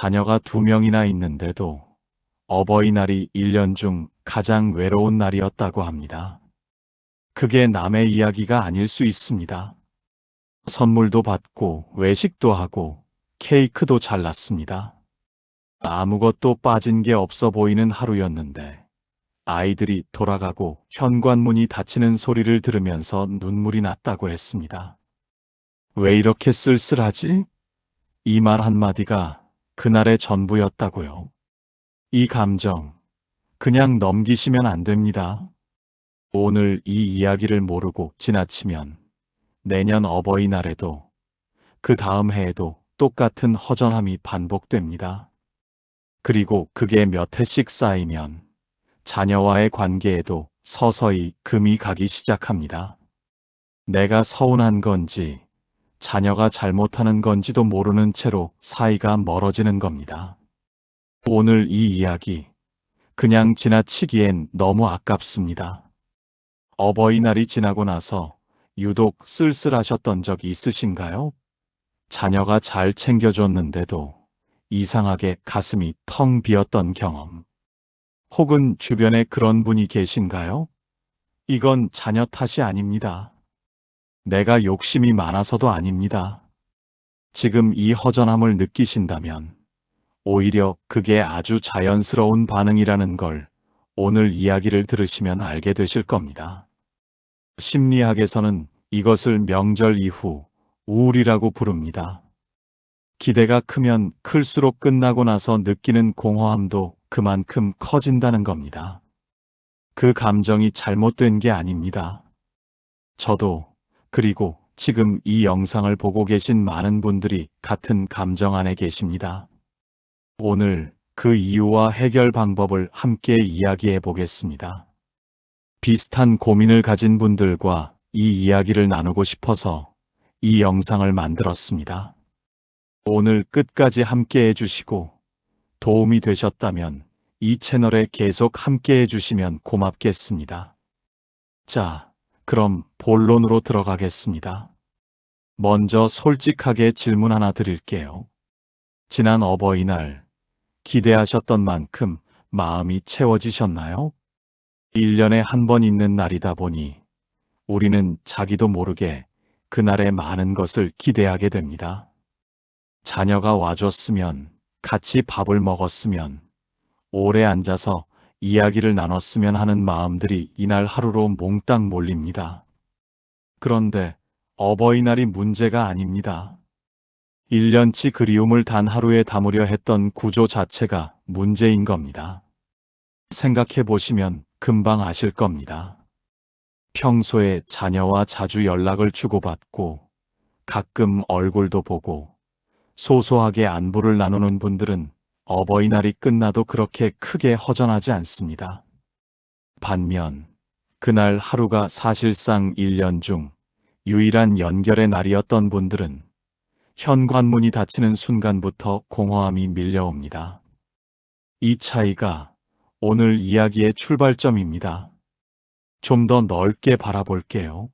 자녀가 2명이나 있는데도 어버이날이 1년 중 가장 외로운 날이었다고 합니다. 그게 남의 이야기가 아닐 수 있습니다. 선물도 받고 외식도 하고 케이크도 잘랐습니다. 아무것도 빠진 게 없어 보이는 하루였는데 아이들이 돌아가고 현관문이 닫히는 소리를 들으면서 눈물이 났다고 했습니다. 왜 이렇게 쓸쓸하지? 이 말 한마디가 그날의 전부였다고요. 이 감정 그냥 넘기시면 안 됩니다. 오늘 이 이야기를 모르고 지나치면 내년 어버이날에도 그 다음 해에도 똑같은 허전함이 반복됩니다. 그리고 그게 몇 해씩 쌓이면 자녀와의 관계에도 서서히 금이 가기 시작합니다. 내가 서운한 건지 자녀가 잘못하는 건지도 모르는 채로 사이가 멀어지는 겁니다. 오늘 이 이야기 그냥 지나치기엔 너무 아깝습니다. 어버이날이 지나고 나서 유독 쓸쓸하셨던 적 있으신가요? 자녀가 잘 챙겨줬는데도 이상하게 가슴이 텅 비었던 경험. 혹은 주변에 그런 분이 계신가요? 이건 자녀 탓이 아닙니다. 내가 욕심이 많아서도 아닙니다. 지금 이 허전함을 느끼신다면 오히려 그게 아주 자연스러운 반응이라는 걸 오늘 이야기를 들으시면 알게 되실 겁니다. 심리학에서는 이것을 명절 이후 우울이라고 부릅니다. 기대가 크면 클수록 끝나고 나서 느끼는 공허함도 그만큼 커진다는 겁니다. 그 감정이 잘못된 게 아닙니다. 저도 그리고 지금 이 영상을 보고 계신 많은 분들이 같은 감정 안에 계십니다. 오늘 그 이유와 해결 방법을 함께 이야기해 보겠습니다. 비슷한 고민을 가진 분들과 이 이야기를 나누고 싶어서 이 영상을 만들었습니다. 오늘 끝까지 함께 해주시고 도움이 되셨다면 이 채널에 계속 함께 해주시면 고맙겠습니다. 자, 그럼 본론으로 들어가겠습니다. 먼저 솔직하게 질문 하나 드릴게요. 지난 어버이날 기대하셨던 만큼 마음이 채워지셨나요? 1년에 한 번 있는 날이다 보니 우리는 자기도 모르게 그날의 많은 것을 기대하게 됩니다. 자녀가 와줬으면, 같이 밥을 먹었으면, 오래 앉아서 이야기를 나눴으면 하는 마음들이 이날 하루로 몽땅 몰립니다. 그런데 어버이날이 문제가 아닙니다. 1년치 그리움을 단 하루에 담으려 했던 구조 자체가 문제인 겁니다. 생각해 보시면 금방 아실 겁니다. 평소에 자녀와 자주 연락을 주고받고 가끔 얼굴도 보고 소소하게 안부를 나누는 분들은 어버이날이 끝나도 그렇게 크게 허전하지 않습니다. 반면 그날 하루가 사실상 1년 중 유일한 연결의 날이었던 분들은 현관문이 닫히는 순간부터 공허함이 밀려옵니다. 이 차이가 오늘 이야기의 출발점입니다. 좀 더 넓게 바라볼게요.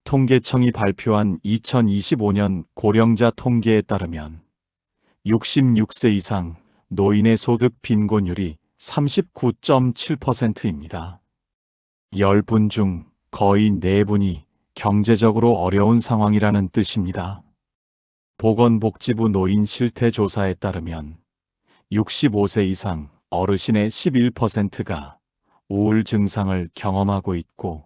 통계청이 발표한 2025년 고령자 통계에 따르면 66세 이상 노인의 소득 빈곤율이 39.7%입니다. 10분 중 거의 4분이 경제적으로 어려운 상황이라는 뜻입니다. 보건복지부 노인 실태 조사에 따르면 65세 이상 어르신의 11%가 우울 증상을 경험하고 있고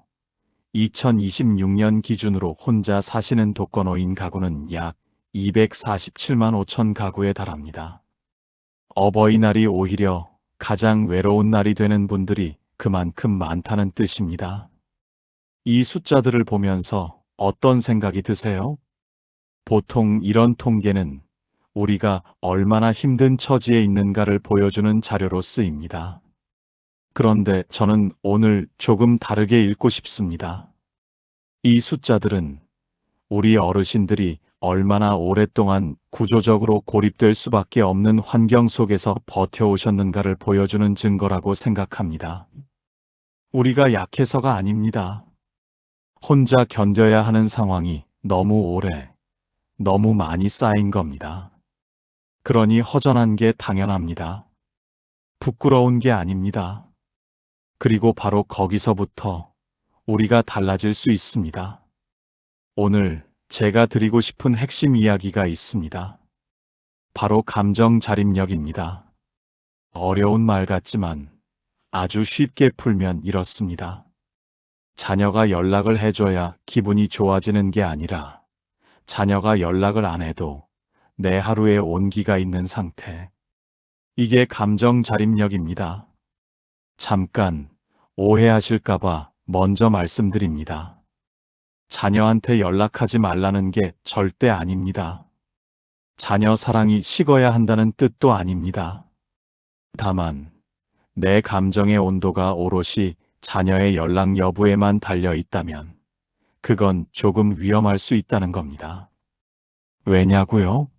2026년 기준으로 혼자 사시는 독거노인 가구는 약 247만 5천 가구에 달합니다. 어버이날이 오히려 가장 외로운 날이 되는 분들이 그만큼 많다는 뜻입니다. 이 숫자들을 보면서 어떤 생각이 드세요? 보통 이런 통계는 우리가 얼마나 힘든 처지에 있는가를 보여주는 자료로 쓰입니다. 그런데 저는 오늘 조금 다르게 읽고 싶습니다. 이 숫자들은 우리 어르신들이 얼마나 오랫동안 구조적으로 고립될 수밖에 없는 환경 속에서 버텨오셨는가를 보여주는 증거라고 생각합니다. 우리가 약해서가 아닙니다. 혼자 견뎌야 하는 상황이 너무 오래, 너무 많이 쌓인 겁니다. 그러니 허전한 게 당연합니다. 부끄러운 게 아닙니다. 그리고 바로 거기서부터 우리가 달라질 수 있습니다. 오늘 제가 드리고 싶은 핵심 이야기가 있습니다. 바로 감정 자립력입니다. 어려운 말 같지만 아주 쉽게 풀면 이렇습니다. 자녀가 연락을 해줘야 기분이 좋아지는 게 아니라 자녀가 연락을 안 해도 내 하루에 온기가 있는 상태. 이게 감정 자립력입니다. 잠깐 오해하실까봐 먼저 말씀드립니다. 자녀한테 연락하지 말라는 게 절대 아닙니다. 자녀 사랑이 식어야 한다는 뜻도 아닙니다. 다만 내 감정의 온도가 오롯이 자녀의 연락 여부에만 달려 있다면 그건 조금 위험할 수 있다는 겁니다. 왜냐고요?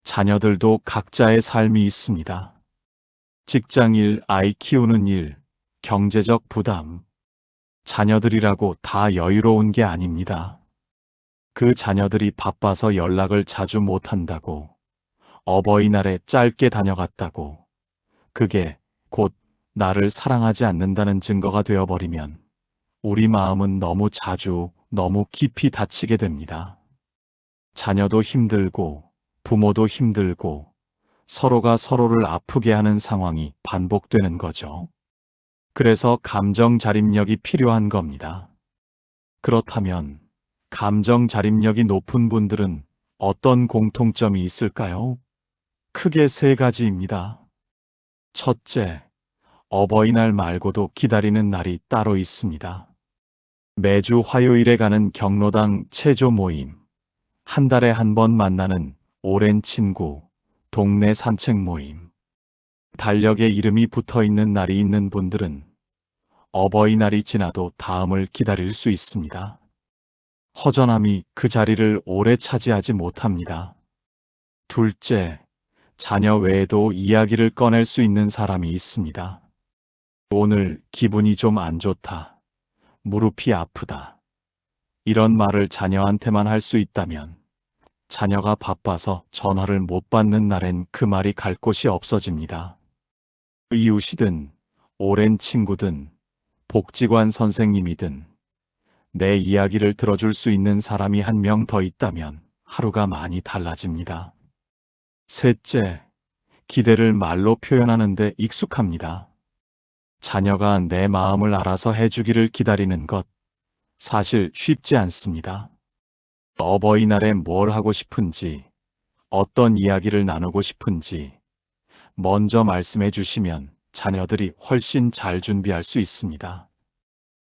자녀들도 각자의 삶이 있습니다. 직장일, 아이 키우는 일, 경제적 부담. 자녀들이라고 다 여유로운 게 아닙니다. 그 자녀들이 바빠서 연락을 자주 못한다고, 어버이날에 짧게 다녀갔다고, 그게 곧 나를 사랑하지 않는다는 증거가 되어버리면 우리 마음은 너무 자주, 너무 깊이 다치게 됩니다. 자녀도 힘들고, 부모도 힘들고, 서로가 서로를 아프게 하는 상황이 반복되는 거죠. 그래서 감정 자립력이 필요한 겁니다. 그렇다면 감정 자립력이 높은 분들은 어떤 공통점이 있을까요? 크게 세 가지입니다. 첫째, 어버이날 말고도 기다리는 날이 따로 있습니다. 매주 화요일에 가는 경로당 체조 모임, 한 달에 한 번 만나는 오랜 친구, 동네 산책 모임. 달력에 이름이 붙어 있는 날이 있는 분들은 어버이날이 지나도 다음을 기다릴 수 있습니다. 허전함이 그 자리를 오래 차지하지 못합니다. 둘째, 자녀 외에도 이야기를 꺼낼 수 있는 사람이 있습니다. 오늘 기분이 좀 안 좋다. 무릎이 아프다. 이런 말을 자녀한테만 할 수 있다면 자녀가 바빠서 전화를 못 받는 날엔 그 말이 갈 곳이 없어집니다. 이웃이든 오랜 친구든 복지관 선생님이든 내 이야기를 들어줄 수 있는 사람이 한 명 더 있다면 하루가 많이 달라집니다. 셋째, 기대를 말로 표현하는데 익숙합니다. 자녀가 내 마음을 알아서 해주기를 기다리는 것, 사실 쉽지 않습니다. 어버이날에 뭘 하고 싶은지, 어떤 이야기를 나누고 싶은지 먼저 말씀해 주시면 자녀들이 훨씬 잘 준비할 수 있습니다.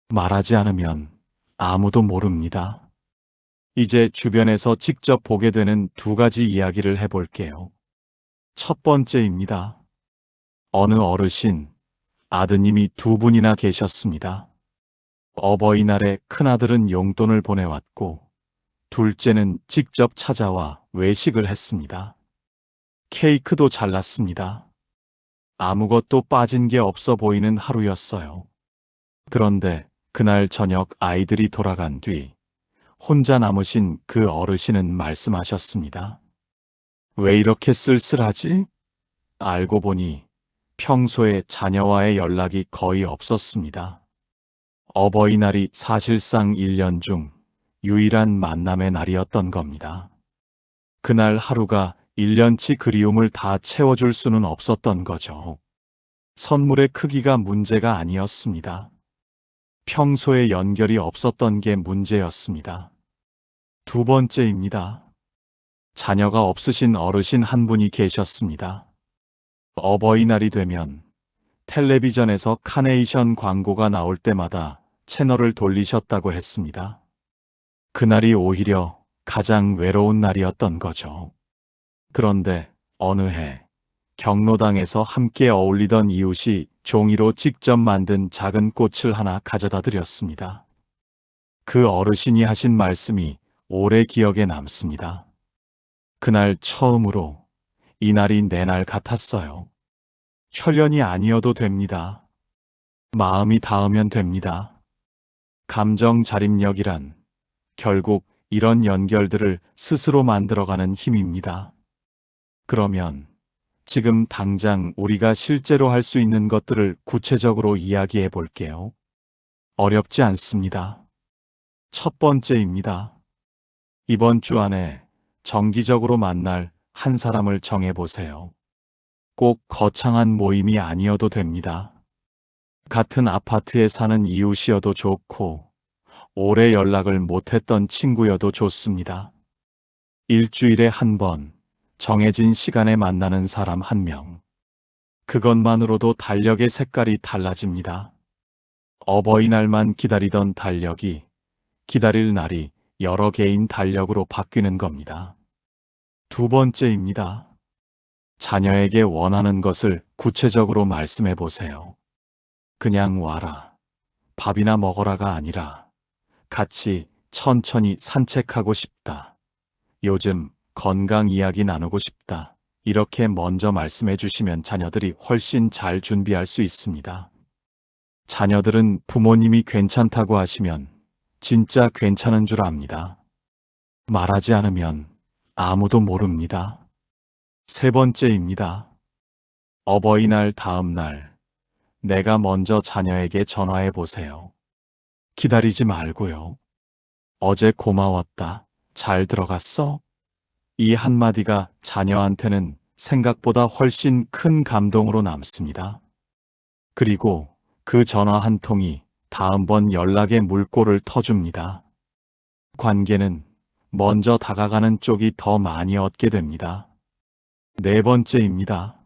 말하지 않으면 아무도 모릅니다. 이제 주변에서 직접 보게 되는 두 가지 이야기를 해볼게요. 첫 번째입니다. 어느 어르신, 아드님이 두 분이나 계셨습니다. 어버이날에 큰아들은 용돈을 보내왔고 둘째는 직접 찾아와 외식을 했습니다. 케이크도 잘랐습니다. 아무것도 빠진 게 없어 보이는 하루였어요. 그런데 그날 저녁 아이들이 돌아간 뒤 혼자 남으신 그 어르신은 말씀하셨습니다. 왜 이렇게 쓸쓸하지? 알고 보니 평소에 자녀와의 연락이 거의 없었습니다. 어버이날이 사실상 1년 중 유일한 만남의 날이었던 겁니다. 그날 하루가 1년치 그리움을 다 채워줄 수는 없었던 거죠. 선물의 크기가 문제가 아니었습니다. 평소에 연결이 없었던 게 문제였습니다. 두 번째입니다. 자녀가 없으신 어르신 한 분이 계셨습니다. 어버이날이 되면 텔레비전에서 카네이션 광고가 나올 때마다 채널을 돌리셨다고 했습니다. 그날이 오히려 가장 외로운 날이었던 거죠. 그런데 어느 해 경로당에서 함께 어울리던 이웃이 종이로 직접 만든 작은 꽃을 하나 가져다 드렸습니다. 그 어르신이 하신 말씀이 오래 기억에 남습니다. 그날 처음으로 이 날이 내 날 같았어요. 혈연이 아니어도 됩니다. 마음이 닿으면 됩니다. 감정 자립력이란 결국 이런 연결들을 스스로 만들어가는 힘입니다. 그러면 지금 당장 우리가 실제로 할 수 있는 것들을 구체적으로 이야기해 볼게요. 어렵지 않습니다. 첫 번째입니다. 이번 주 안에 정기적으로 만날 한 사람을 정해 보세요. 꼭 거창한 모임이 아니어도 됩니다. 같은 아파트에 사는 이웃이어도 좋고, 오래 연락을 못했던 친구여도 좋습니다. 일주일에 한 번, 정해진 시간에 만나는 사람 한 명. 그것만으로도 달력의 색깔이 달라집니다. 어버이날만 기다리던 달력이 기다릴 날이 여러 개인 달력으로 바뀌는 겁니다. 두 번째입니다. 자녀에게 원하는 것을 구체적으로 말씀해 보세요. 그냥 와라, 밥이나 먹어라가 아니라 같이 천천히 산책하고 싶다. 요즘 건강 이야기 나누고 싶다. 이렇게 먼저 말씀해 주시면 자녀들이 훨씬 잘 준비할 수 있습니다. 자녀들은 부모님이 괜찮다고 하시면 진짜 괜찮은 줄 압니다. 말하지 않으면 아무도 모릅니다. 세 번째입니다. 어버이날 다음 날, 내가 먼저 자녀에게 전화해 보세요. 기다리지 말고요. 어제 고마웠다. 잘 들어갔어? 이 한마디가 자녀한테는 생각보다 훨씬 큰 감동으로 남습니다. 그리고 그 전화 한 통이 다음번 연락의 물꼬를 터줍니다. 관계는 먼저 다가가는 쪽이 더 많이 얻게 됩니다. 네 번째입니다.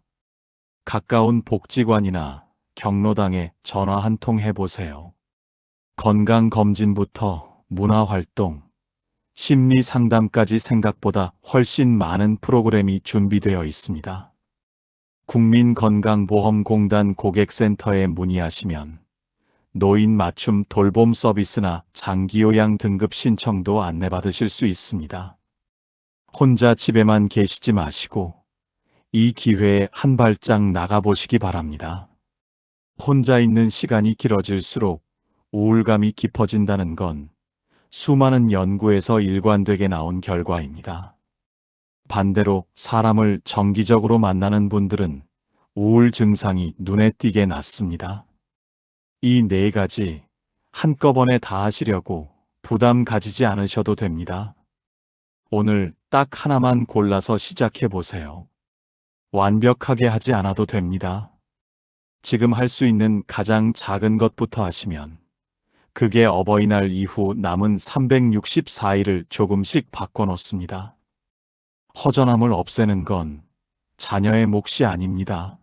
가까운 복지관이나 경로당에 전화 한 통 해보세요. 건강검진부터 문화활동, 심리상담까지 생각보다 훨씬 많은 프로그램이 준비되어 있습니다. 국민건강보험공단 고객센터에 문의하시면 노인 맞춤 돌봄 서비스나 장기요양 등급 신청도 안내받으실 수 있습니다. 혼자 집에만 계시지 마시고 이 기회에 한 발짝 나가보시기 바랍니다. 혼자 있는 시간이 길어질수록 우울감이 깊어진다는 건 수많은 연구에서 일관되게 나온 결과입니다. 반대로 사람을 정기적으로 만나는 분들은 우울 증상이 눈에 띄게 낮습니다. 이 네 가지 한꺼번에 다 하시려고 부담 가지지 않으셔도 됩니다. 오늘 딱 하나만 골라서 시작해 보세요. 완벽하게 하지 않아도 됩니다. 지금 할 수 있는 가장 작은 것부터 하시면 그게 어버이날 이후 남은 364일을 조금씩 바꿔놓습니다. 허전함을 없애는 건 자녀의 몫이 아닙니다.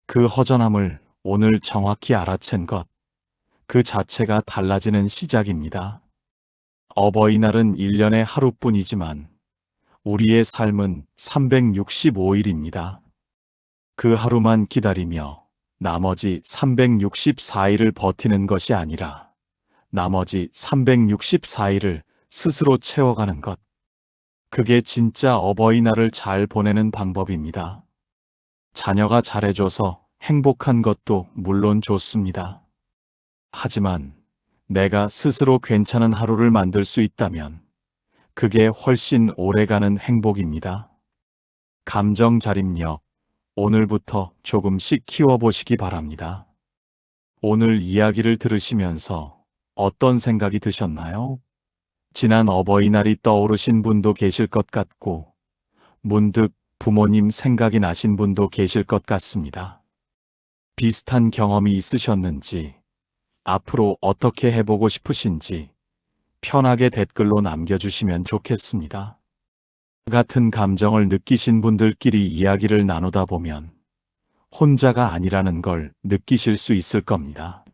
그 허전함을 오늘 정확히 알아챈 것, 그 자체가 달라지는 시작입니다. 어버이날은 1년에 하루뿐이지만 우리의 삶은 365일입니다. 그 하루만 기다리며 나머지 364일을 버티는 것이 아니라 나머지 364일을 스스로 채워가는 것. 그게 진짜 어버이날을 잘 보내는 방법입니다. 자녀가 잘해줘서 행복한 것도 물론 좋습니다. 하지만 내가 스스로 괜찮은 하루를 만들 수 있다면 그게 훨씬 오래가는 행복입니다. 감정 자립력, 오늘부터 조금씩 키워보시기 바랍니다. 오늘 이야기를 들으시면서 어떤 생각이 드셨나요? 지난 어버이날이 떠오르신 분도 계실 것 같고, 문득 부모님 생각이 나신 분도 계실 것 같습니다. 비슷한 경험이 있으셨는지, 앞으로 어떻게 해보고 싶으신지 편하게 댓글로 남겨주시면 좋겠습니다. 같은 감정을 느끼신 분들끼리 이야기를 나누다 보면 혼자가 아니라는 걸 느끼실 수 있을 겁니다.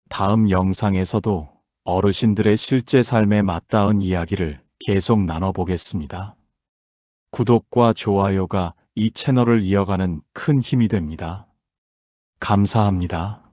다음 영상에서도 어르신들의 실제 삶에 맞닿은 이야기를 계속 나눠보겠습니다. 구독과 좋아요가 이 채널을 이어가는 큰 힘이 됩니다. 감사합니다.